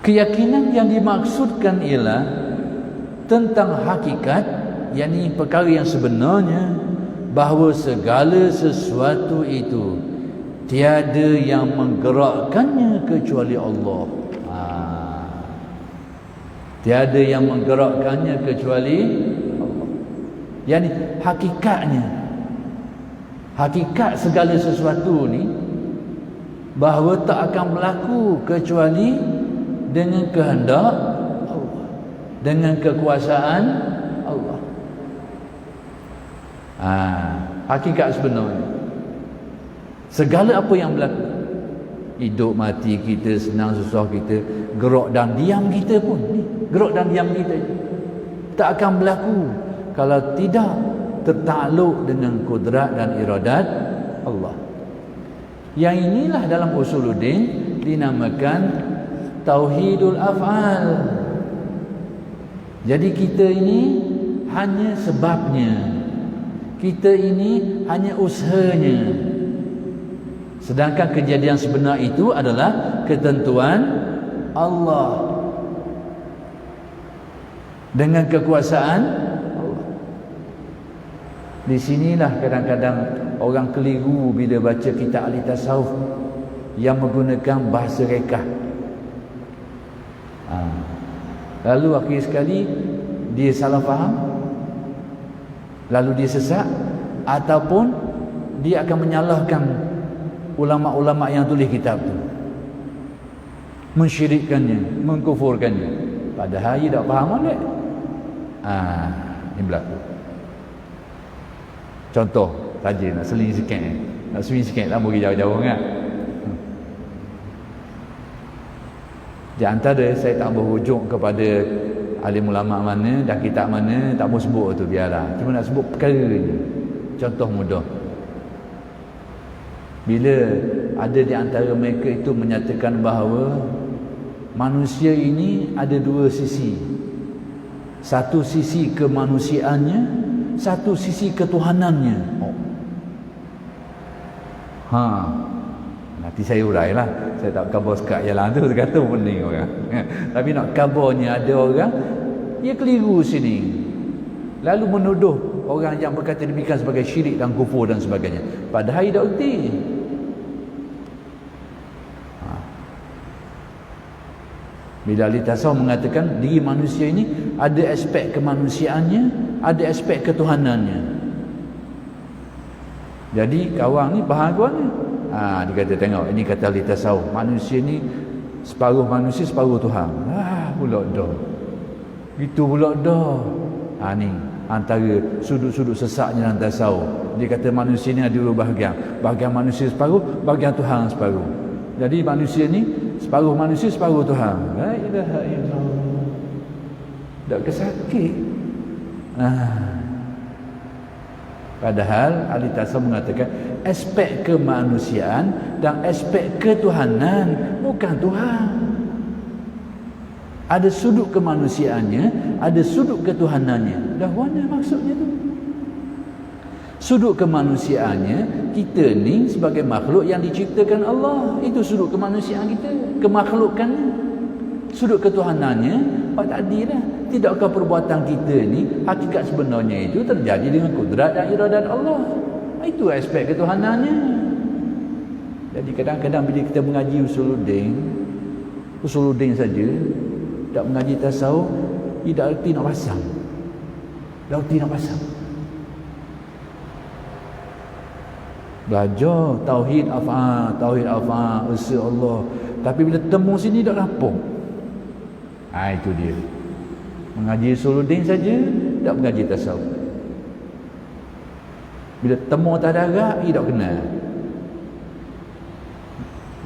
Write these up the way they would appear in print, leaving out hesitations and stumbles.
Keyakinan yang dimaksudkan ialah tentang hakikat, yakni perkara yang sebenarnya, bahawa segala sesuatu itu tiada yang menggerakkannya kecuali Allah. Tiada yang menggerakkannya kecuali Allah. Yani hakikatnya, hakikat segala sesuatu ni, bahawa tak akan berlaku kecuali dengan kehendak Allah, dengan kekuasaan Allah. Hakikat sebenarnya, segala apa yang berlaku, hidup mati kita, senang susah kita, gerak dan diam kita pun, gerak dan diam kita tak akan berlaku kalau tidak tertakluk dengan kudrat dan iradat Allah. Yang inilah dalam usuluddin dinamakan tauhidul af'al. Jadi kita ini hanya sebabnya, kita ini hanya usahanya, sedangkan kejadian sebenar itu adalah ketentuan Allah dengan kekuasaan Allah. Di sinilah kadang-kadang orang keliru bila baca kitab ahli tasawuf yang menggunakan bahasa rekah. Lalu akhir sekali dia salah faham, lalu dia sesat, ataupun dia akan menyalahkan ulama-ulama yang tulis kitab tu, mensyirikkannya, mengkufurkannya, padahal dia tak faham boleh. Ini berlaku. Contoh saja, nak seling sikit, nak swing sikit, tak pergi jauh-jauh kan. Di antara saya tak berujuk kepada alim ulama mana dan kitab mana, tak mau sebut tu, biarlah. Cuma nak sebut perkara ni. Contoh mudah. Bila ada di antara mereka itu menyatakan bahawa manusia ini ada dua sisi. Satu sisi kemanusiaannya, satu sisi ketuhanannya. Nanti saya urailah. Saya tak khabar sekat jalan tu, kata pening orang. Tapi nak khabarnya, ada orang dia keliru sini, lalu menuduh orang yang berkata demikian sebagai syirik dan kufur dan sebagainya, padahal dia tak erti. Bila ahli tasawuf mengatakan diri manusia ini ada aspek kemanusiaannya, ada aspek ketuhanannya. Jadi kawan ni bahagian ni, dia kata tengok, ini kata ahli tasawuf, manusia ni separuh manusia separuh Tuhan. Pula dah, itu pula dah. Ni antara sudut-sudut sesaknya dalam tasawuf. Dia kata manusia ni ada dua bahagian, bahagian manusia separuh, bahagian Tuhan separuh. Jadi manusia ni separuh manusia separuh Tuhan. La ilaha illallah. Tak kesakit. Padahal ahli tasawuf mengatakan aspek kemanusiaan dan aspek ketuhanan bukan Tuhan. Ada sudut kemanusiaannya, ada sudut ketuhanannya. Dah mana maksudnya tu? Sudut kemanusiaannya, kita ni sebagai makhluk yang diciptakan Allah, itu sudut kemanusiaan kita, kemakhlukannya. Sudut ketuhanannya, Pak tadi lah, tidakkah perbuatan kita ni hakikat sebenarnya itu terjadi dengan kudrat dan iradat Allah? Itu aspek ketuhanannya. Jadi kadang-kadang bila kita mengaji usuluddin saja, tak mengaji tasawuf, tidak erti nak pasang. Tak erti nak pasang. Belajar tauhid af'al, esa Allah, tapi bila temu sini tak rampung. Itu dia. Mengaji usuluddin saja, tak mengaji tasawuf. Bila temu tadarak, dia tak kenal.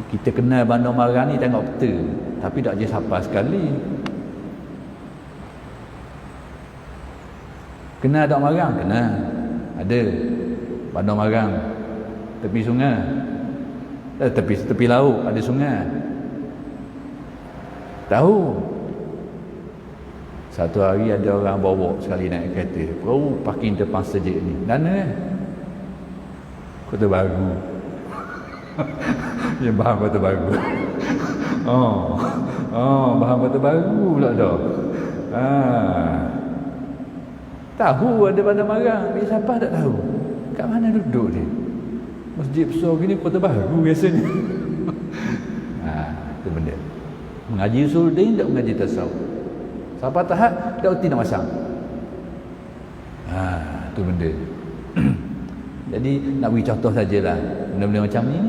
Kita kenal Bandar Mara ni tengok peta, tapi tak je sapa sekali. Kenal Dak Marang? Kenal. Ada. Bandar Marang. Tepi sungai. Tepi laut ada sungai. Tahu. Satu hari ada orang bawa sekali naik kereta. Parking depan sejik ni. Mana? Kota Baru. Dia faham Kota Baru. Bahan kata baru pula dah. Tahu ada pada marang, tapi siapa tak tahu? Kat mana duduk dia? Masjid besar gini kota baru biasanya. Itu benda. Mengaji usuluddin tak mengaji tasawuf. Siapa tahap tak erti nak masang. Itu benda. Jadi nak bagi contoh sajalah benda-benda macam ni.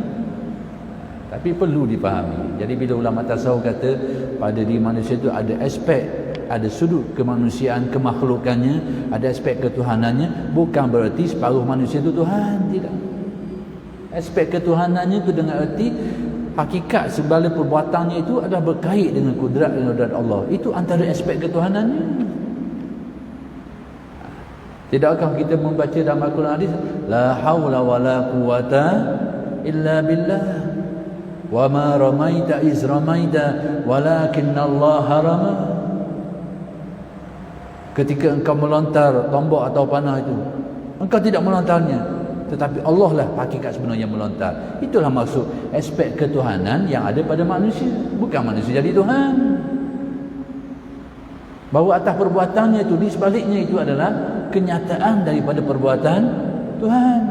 Tapi perlu dipahami. Jadi bila ulama tasawuf kata pada diri manusia itu ada aspek, ada sudut kemanusiaan, kemakhlukannya, ada aspek ketuhanannya, bukan berarti separuh manusia itu Tuhan, tidak. Aspek ketuhanannya itu dengan erti hakikat segala perbuatannya itu adalah berkait dengan kudrat dan kudrat Allah. Itu antara aspek ketuhanannya. Tidakkah kita membaca dalam Al-Quran hadis, la haula wala quwata illa billah, wa ma ramaita iz ramaita walakinna Allah rama. Ketika engkau melontar tombak atau panah itu, engkau tidak melontarnya, tetapi Allah lah hakikat sebenarnya melontar. Itulah maksud aspek ketuhanan yang ada pada manusia. Bukan manusia jadi Tuhan. Bahawa atas perbuatannya itu, di sebaliknya itu adalah kenyataan daripada perbuatan Tuhan.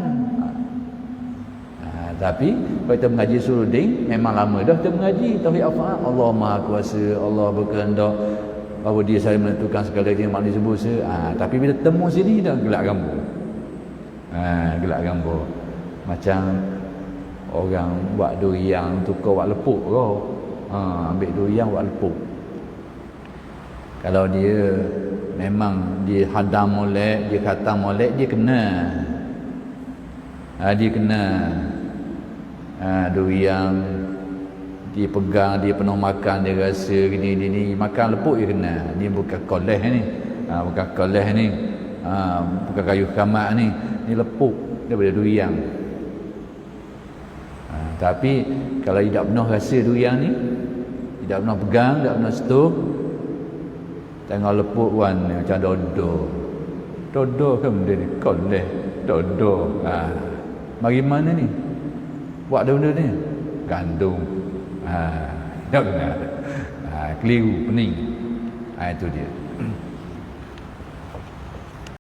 Tapi kalau kita mengaji usuluddin, memang lama dah kita mengaji tauhid af'al. Allah Maha Kuasa, Allah berkehendak bahawa dia saya menentukan segala yang manusia berdosa. Tapi bila temu sini dah gelak gambar. Gelak gambar. Macam orang buat durian tukar buat lepuk kau. Ambil durian buat lepuk. Kalau dia memang dia hadam molek, dia khatam molek, dia kena. Dia kena. Durian dia pegang, dia penuh makan, dia rasa gini makan lepuk dia kena. Dia bukan koleh ni. Bukan koleh ni. Bukan kayu kamak ni. Ni lepuk daripada durian. Tapi kalau dia tak pernah rasa durian ni, tidak pernah pegang, tidak pernah sentuh, tengok lepuk wan macam dodo. Dodo kan benda ni, koleh, dodo. Bagi mana ni? Buat benda ni? Gandum. Tak benar. Keliru, pening. Itu dia.